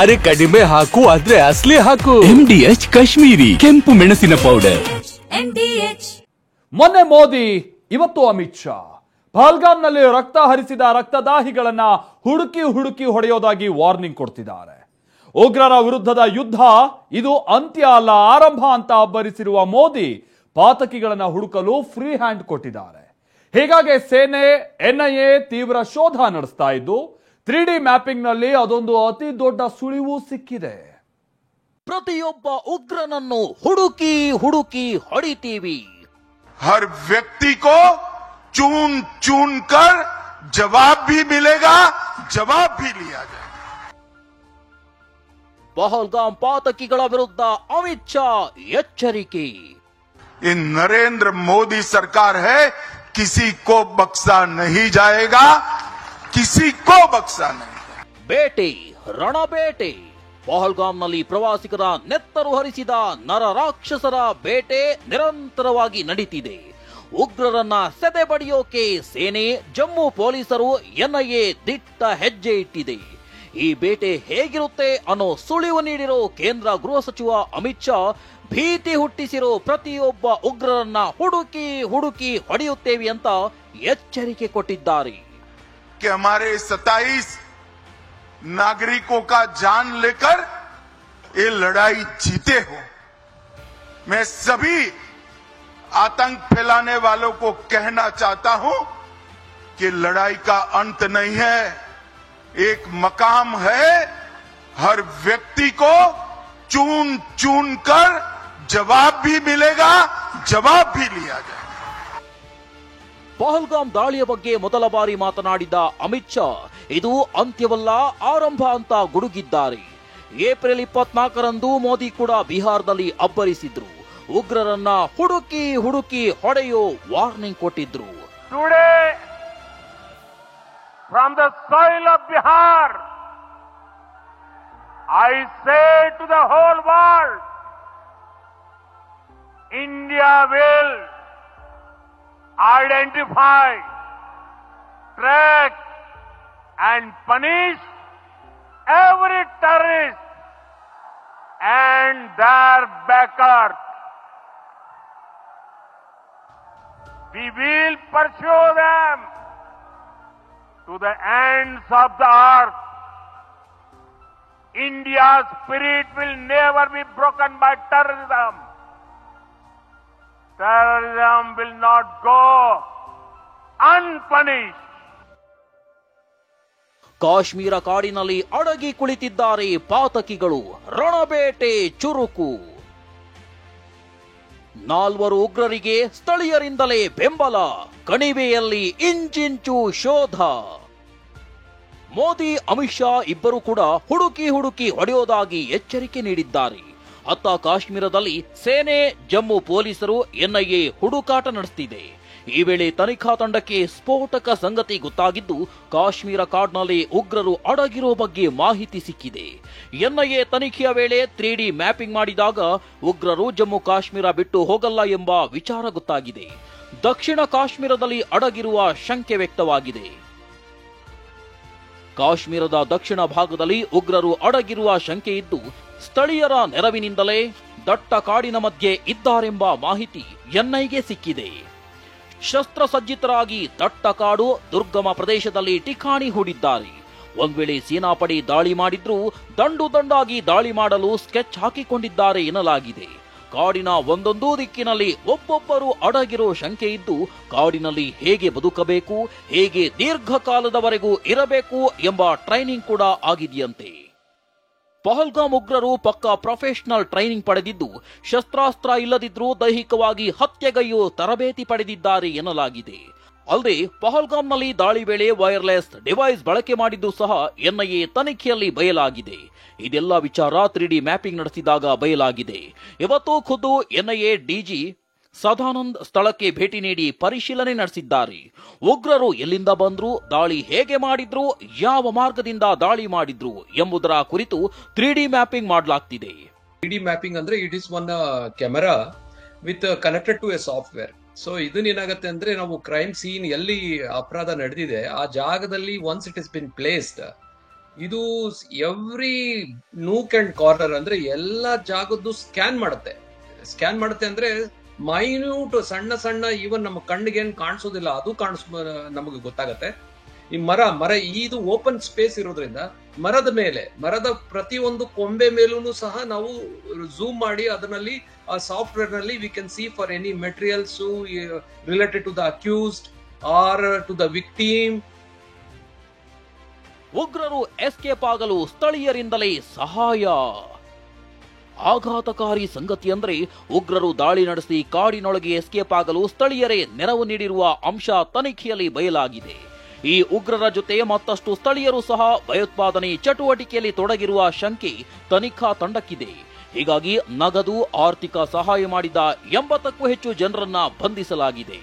ಅರೆ ಕಡಿಮೆ ಹಾಕು ಆದ್ರೆ ಅಸ್ಲಿ ಹಾಕು. MDH ಕಾಶ್ಮೀರಿ ಕೆಂಪು ಮೆಣಸಿನ ಪೌಡರ್. ಮೊನ್ನೆ ಮೋದಿ, ಇವತ್ತು ಅಮಿತ್ ಶಾ ಪಹಲ್ಗಾಮ್ನಲ್ಲಿ ರಕ್ತ ಹರಿಸಿದ ರಕ್ತದಾಹಿಗಳನ್ನ ಹುಡುಕಿ ಹುಡುಕಿ ಹೊಡೆಯೋದಾಗಿ ವಾರ್ನಿಂಗ್ ಕೊಡ್ತಿದ್ದಾರೆ. ಉಗ್ರರ ವಿರುದ್ಧದ ಯುದ್ಧ ಇದು ಅಂತ್ಯ ಅಲ್ಲ, ಆರಂಭ ಅಂತ ಅಬ್ಬರಿಸಿರುವ ಮೋದಿ ಪಾತಕಿಗಳನ್ನ ಹುಡುಕಲು ಫ್ರೀ ಹ್ಯಾಂಡ್ ಕೊಟ್ಟಿದ್ದಾರೆ. ಹೀಗಾಗಿ ಸೇನೆ NIA ತೀವ್ರ ಶೋಧ ನಡೆಸ್ತಾ ಇದ್ದು 3D ಮ್ಯಾಪಿಂಗ್ ನಲ್ಲಿ ಅದೊಂದು ಅತಿ ದೊಡ್ಡ ಸುಳಿವು ಸಿಕ್ಕಿದೆ. ಪ್ರತಿಯೊಬ್ಬ ಉಗ್ರನನ್ನು ಹುಡುಕಿ ಹುಡುಕಿ ಹೊಡಿತೀವಿ. हर व्यक्ति को चुन चुन कर जवाब भी मिलेगा, जवाब भी लिया जाएगा. ಪಹಲ್ಗಾಮ್ ಪಾತಕಿಗಳ ವಿರುದ್ಧ ಅಮಿತ್ ಶಾ ಎಚ್ಚರಿಕೆ. ये नरेंद्र मोदी सरकार है, किसी को बख्शा नहीं जाएगा, किसी को बख्शा नहीं. ಬೇಟೆ, ರಣಬೇಟೆ. ಪಹಲ್ಗಾಮ್ನಲ್ಲಿ ಪ್ರವಾಸಿಗರ ನೆತ್ತರು ಹರಿಸಿದ ನರ ರಾಕ್ಷಸರ ಬೇಟೆ ನಿರಂತರವಾಗಿ ನಡೀತಿದೆ. ಉಗ್ರರನ್ನ ಸೆದೆ ಬಡಿಯೋಕೆ ಸೇನೆ, ಜಮ್ಮು ಪೊಲೀಸರು, NIA ದಿಟ್ಟ ಹೆಜ್ಜೆ ಇಟ್ಟಿದೆ. ಈ ಬೇಟೆ ಹೇಗಿರುತ್ತೆ ಅನ್ನೋ ಸುಳಿವು ನೀಡಿರೋ ಕೇಂದ್ರ ಗೃಹ ಸಚಿವ ಅಮಿತ್ ಶಾ ಭೀತಿ ಹುಟ್ಟಿಸಿರೋ ಪ್ರತಿಯೊಬ್ಬ ಉಗ್ರರನ್ನ ಹುಡುಕಿ ಹುಡುಕಿ ಹೊಡೆಯುತ್ತೇವೆ ಅಂತ ಎಚ್ಚರಿಕೆ ಕೊಟ್ಟಿದ್ದಾರೆ. कि हमारे 27 नागरिकों का जान लेकर ये लड़ाई जीते हो. मैं सभी आतंक फैलाने वालों को कहना चाहता हूं कि लड़ाई का अंत नहीं है, एक मकाम है. हर व्यक्ति को चुन चुन कर जवाब भी मिलेगा, जवाब भी लिया जाए. ಪಹಲ್ಗಾಮ್ ದಾಳಿಯ ಬಗ್ಗೆ ಮೊದಲ ಬಾರಿ ಮಾತನಾಡಿದ ಅಮಿತ್ ಶಾ ಇದು ಅಂತ್ಯವಲ್ಲ, ಆರಂಭ ಅಂತ ಗುಡುಗಿದ್ದಾರೆ. ಏಪ್ರಿಲ್ 24ರಂದು ಮೋದಿ ಕೂಡ ಬಿಹಾರದಲ್ಲಿ ಅಬ್ಬರಿಸಿದ್ರು. ಉಗ್ರರನ್ನ ಹುಡುಕಿ ಹುಡುಕಿ ಹೊಡೆಯೋ ವಾರ್ನಿಂಗ್ ಕೊಟ್ಟಿದ್ರು. Today, from the soil of Bihar, I say to the whole world, India will identify, track and punish every terrorist and their backers. We will pursue them to the ends of the earth. India's spirit will never be broken by terrorism. Terrorism will not go unpunished. Kashmir ಕಾಡಿನಲ್ಲಿ ಅಡಗಿ ಕುಳಿತಿದ್ದಾರೆ ಪಾತಕಿಗಳು. ರಣಬೇಟೆ ಚುರುಕು. 4 ಉಗ್ರರಿಗೆ ಸ್ಥಳೀಯರಿಂದಲೇ ಬೆಂಬಲ. ಕಣಿವೆಯಲ್ಲಿ ಇಂಚಿಂಚು ಶೋಧ. ಮೋದಿ, ಅಮಿತ್ ಶಾ ಇಬ್ಬರು ಕೂಡ ಹುಡುಕಿ ಹುಡುಕಿ ಹೊಡೆಯೋದಾಗಿ ಎಚ್ಚರಿಕೆ ನೀಡಿದ್ದಾರೆ. ಅತ್ತ ಕಾಶ್ಮೀರದಲ್ಲಿ ಸೇನೆ, ಜಮ್ಮು ಪೊಲೀಸರು, NIA ಹುಡುಕಾಟ ನಡೆಸುತ್ತಿದೆ. ಈ ವೇಳೆ ತನಿಖಾ ತಂಡಕ್ಕೆ ಸ್ಫೋಟಕ ಸಂಗತಿ ಗೊತ್ತಾಗಿದ್ದು, ಕಾಶ್ಮೀರ ಕಾಡ್ನಲ್ಲಿ ಉಗ್ರರು ಅಡಗಿರೋ ಬಗ್ಗೆ ಮಾಹಿತಿ ಸಿಕ್ಕಿದೆ. NIA ತನಿಖೆಯ ವೇಳೆ 3D ಮ್ಯಾಪಿಂಗ್ ಮಾಡಿದಾಗ ಉಗ್ರರು ಜಮ್ಮು ಕಾಶ್ಮೀರ ಬಿಟ್ಟು ಹೋಗಲ್ಲ ಎಂಬ ವಿಚಾರ ಗೊತ್ತಾಗಿದೆ. ದಕ್ಷಿಣ ಕಾಶ್ಮೀರದಲ್ಲಿ ಅಡಗಿರುವ ಶಂಕೆ ವ್ಯಕ್ತವಾಗಿದೆ. ಕಾಶ್ಮೀರದ ದಕ್ಷಿಣ ಭಾಗದಲ್ಲಿ ಉಗ್ರರು ಅಡಗಿರುವ ಶಂಕೆ ಇದ್ದು, ಸ್ಥಳೀಯರ ನೆರವಿನಿಂದಲೇ ದಟ್ಟ ಕಾಡಿನ ಮಧ್ಯೆ ಇದ್ದಾರೆಂಬ ಮಾಹಿತಿ NIAಗೆ ಸಿಕ್ಕಿದೆ. ಶಸ್ತ್ರಸಜ್ಜಿತರಾಗಿ ದಟ್ಟ ಕಾಡು, ದುರ್ಗಮ ಪ್ರದೇಶದಲ್ಲಿ ಠಿಕಾಣಿ ಹೂಡಿದ್ದಾರೆ. ಒಂದ್ ವೇಳೆ ಸೇನಾಪಡೆ ದಾಳಿ ಮಾಡಿದ್ರೂ ದಂಡು ದಂಡಾಗಿ ದಾಳಿ ಮಾಡಲು ಸ್ಕೆಚ್ ಹಾಕಿಕೊಂಡಿದ್ದಾರೆ ಎನ್ನಲಾಗಿದೆ. ಕಾಡಿನ ಒಂದೊಂದು ದಿಕ್ಕಿನಲ್ಲಿ ಒಬ್ಬೊಬ್ಬರು ಅಡಗಿರೋ ಶಂಕೆ ಇದ್ದು, ಕಾಡಿನಲ್ಲಿ ಹೇಗೆ ಬದುಕಬೇಕು, ಹೇಗೆ ದೀರ್ಘಕಾಲದವರೆಗೂ ಇರಬೇಕು ಎಂಬ ಟ್ರೈನಿಂಗ್ ಕೂಡ ಆಗಿದೆಯಂತೆ. ಪಹಲ್ಗಾಮ್ ಉಗ್ರರು ಪಕ್ಕಾ ಪ್ರೊಫೆಷನಲ್ ಟ್ರೈನಿಂಗ್ ಪಡೆದಿದ್ದು, ಶಸ್ತ್ರಾಸ್ತ್ರ ಇಲ್ಲದಿದ್ರೂ ದೈಹಿಕವಾಗಿ ಹತ್ಯೆಗೈಯು ತರಬೇತಿ ಪಡೆದಿದ್ದಾರೆ ಎನ್ನಲಾಗಿದೆ. ಅಲ್ಲದೆ ಪಹಲ್ಗಾಮ್ನಲ್ಲಿ ದಾಳಿ ವೇಳೆ ವೈರ್ಲೆಸ್ ಡಿವೈಸ್ ಬಳಕೆ ಮಾಡಿದ್ದು ಸಹ NIA ತನಿಖೆಯಲ್ಲಿ ಬಯಲಾಗಿದೆ. ಇದೆಲ್ಲ ವಿಚಾರ 3D ಮ್ಯಾಪಿಂಗ್ ನಡೆಸಿದಾಗ ಬಯಲಾಗಿದೆ. ಇವತ್ತು ಖುದ್ದು NIA DG ಸದಾನಂದ್ ಸ್ಥಳಕ್ಕೆ ಭೇಟಿ ನೀಡಿ ಪರಿಶೀಲನೆ ನಡೆಸಿದ್ದಾರೆ. ಉಗ್ರರು ಎಲ್ಲಿಂದ ಬಂದ್ರು, ದಾಳಿ ಹೇಗೆ ಮಾಡಿದ್ರು, ಯಾವ ಮಾರ್ಗದಿಂದ ದಾಳಿ ಮಾಡಿದ್ರು ಎಂಬುದರ ಕುರಿತು 3D ಮ್ಯಾಪಿಂಗ್ ಮಾಡಲಾಗ್ತಿದೆ. 3D ಮ್ಯಾಪಿಂಗ್ ಅಂದ್ರೆ it is one camera with connected to a software. So ಇದನ್ನೇನಾಗತ್ತೆ ಅಂದ್ರೆ ನಾವು ಕ್ರೈಮ್ ಸೀನ್ ಎಲ್ಲಿ ಅಪರಾಧ ನಡೆದಿದೆ ಆ ಜಾಗದಲ್ಲಿ once it is been placed ಇದು ಎವ್ರಿ ನೂಕ್ ಅಂಡ್ ಕಾರ್ನರ್ ಅಂದ್ರೆ ಎಲ್ಲಾ ಜಾಗದ್ದು ಸ್ಕ್ಯಾನ್ ಮಾಡುತ್ತೆ ಅಂದ್ರೆ ಮೈನ್ಯೂಟ್ ಸಣ್ಣ ಸಣ್ಣ ಈವನ್ ನಮ್ಮ ಕಣ್ಣಿಗೆ ಏನ್ ಕಾಣಿಸೋದಿಲ್ಲ ಅದು ನಮಗೆ ಗೊತ್ತಾಗತ್ತೆ. ಈ ಮರ ಇದು ಓಪನ್ ಸ್ಪೇಸ್ ಇರೋದ್ರಿಂದ ಮರದ ಪ್ರತಿಯೊಂದು ಕೊಂಬೆ ಮೇಲೂ ಸಹ ನಾವು ಝೂಮ್ ಮಾಡಿ ಅದರಲ್ಲಿ ಆ ಸಾಫ್ಟ್ವೇರ್ ನಲ್ಲಿ we can see for any materials related to the accused or to the victim. ಉಗ್ರರು ಎಸ್ಕೇಪ್ ಆಗಲು ಸ್ಥಳೀಯರಿಂದಲೇ ಸಹಾಯ. ಆಘಾತಕಾರಿ ಸಂಗತಿ ಅಂದ್ರೆ ಉಗ್ರರು ದಾಳಿ ನಡೆಸಿ ಕಾಡಿನೊಳಗೆ ಎಸ್ಕೇಪ್ ಆಗಲು ಸ್ಥಳೀಯರೇ ನೆರವು ನೀಡಿರುವ ಅಂಶ ತನಿಖೆಯಲ್ಲಿ ಬಯಲಾಗಿದೆ. ಈ ಉಗ್ರರ ಜೊತೆ ಮತ್ತಷ್ಟು ಸ್ಥಳೀಯರು ಸಹ ಭಯೋತ್ಪಾದನೆ ಚಟುವಟಿಕೆಯಲ್ಲಿ ತೊಡಗಿರುವ ಶಂಕೆ ತನಿಖಾ ತಂಡಕ್ಕಿದೆ. ಹೀಗಾಗಿ ನಗದು ಆರ್ಥಿಕ ಸಹಾಯ ಮಾಡಿದ 80ಕ್ಕೂ ಹೆಚ್ಚು ಜನರನ್ನ ಬಂಧಿಸಲಾಗಿದೆ.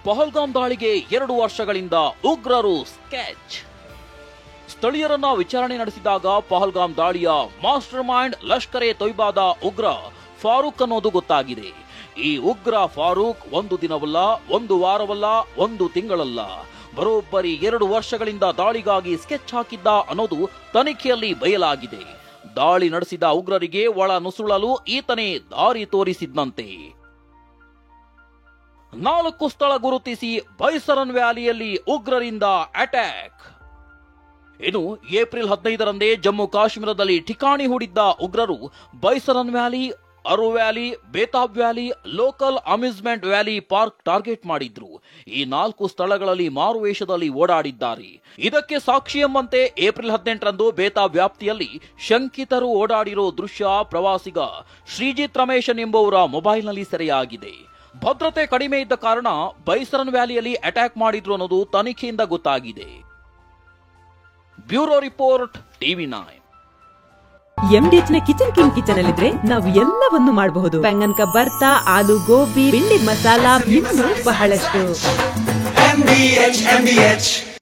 ಪಹಲ್ಗಾಮ್ ದಾಳಿಗೆ 2 ವರ್ಷಗಳಿಂದ ಉಗ್ರರು ಸ್ಕೆಚ್. ಸ್ಥಳೀಯರನ್ನ ವಿಚಾರಣೆ ನಡೆಸಿದಾಗ ಪಹಲ್ಗಾಮ್ ದಾಳಿಯ ಮಾಸ್ಟರ್ ಮೈಂಡ್ ಲಷ್ಕರ್ ಎ ತೊಯ್ಬಾದ ಉಗ್ರ ಫಾರೂಕ್ ಅನ್ನೋದು ಗೊತ್ತಾಗಿದೆ. ಈ ಉಗ್ರ ಫಾರೂಕ್ 1 ದಿನವಲ್ಲ, 1 ವಾರವಲ್ಲ, 1 ತಿಂಗಳಲ್ಲ, ಬರೋಬ್ಬರಿ 2 ವರ್ಷಗಳಿಂದ ದಾಳಿಗಾಗಿ ಸ್ಕೆಚ್ ಹಾಕಿದ್ದ ಅನ್ನೋದು ತನಿಖೆಯಲ್ಲಿ ಬಯಲಾಗಿದೆ. ದಾಳಿ ನಡೆಸಿದ ಉಗ್ರರಿಗೆ ಒಳ ನುಸುಳಲು ಈತನೇ ದಾರಿ ತೋರಿಸಿದ್ದಂತೆ. 4 ಸ್ಥಳ ಗುರುತಿಸಿ ಬೈಸರನ್ ವ್ಯಾಲಿಯಲ್ಲಿ ಉಗ್ರರಿಂದ ಅಟ್ಯಾಕ್. ಇನ್ನು ಏಪ್ರಿಲ್ 15ರಂದೇ ಜಮ್ಮು ಕಾಶ್ಮೀರದಲ್ಲಿ ಠಿಕಾಣಿ ಹೂಡಿದ್ದ ಉಗ್ರರು Baisaran valley, Aru valley, Betaab valley, local amusement valley park target ಮಾಡಿದ್ರು. ಈ 4 ಸ್ಥಳಗಳಲ್ಲಿ ಮಾರುವೇಷದಲ್ಲಿ ಓಡಾಡಿದ್ದಾರೆ. ಇದಕ್ಕೆ ಸಾಕ್ಷಿ ಎಂಬಂತೆ ಏಪ್ರಿಲ್ 18ರಂದು ಬೇತಾಬ್ ವ್ಯಾಪ್ತಿಯಲ್ಲಿ ಶಂಕಿತರು ಓಡಾಡಿರೋ ದೃಶ್ಯ ಪ್ರವಾಸಿಗ ಶ್ರೀಜಿತ್ ರಮೇಶನ್ ಎಂಬುವರ ಮೊಬೈಲ್ನಲ್ಲಿ ಸೆರೆಯಾಗಿದೆ. ಭದ್ರತೆ ಕಡಿಮೆ ಇದ್ದ ಕಾರಣ ಬೈಸರನ್ ವ್ಯಾಲಿಯಲ್ಲಿ ಅಟ್ಯಾಕ್ ಮಾಡಿದ್ರು ಅನ್ನೋದು ತನಿಖೆಯಿಂದ ಗೊತ್ತಾಗಿದೆ. Bureau report, TV9. MDH ನ ಕಿಚನ್ ಅಲ್ಲಿದ್ರೆ ನಾವು ಎಲ್ಲವನ್ನು ಮಾಡಬಹುದು. ಬೆಂಗನ್ ಕಾ ಬರ್ತಾ, ಆಲೂ ಗೋಬಿ, ಭಿಂಡಿ ಮಸಾಲಾ, ಇನ್ನೂ ಬಹಳಷ್ಟು.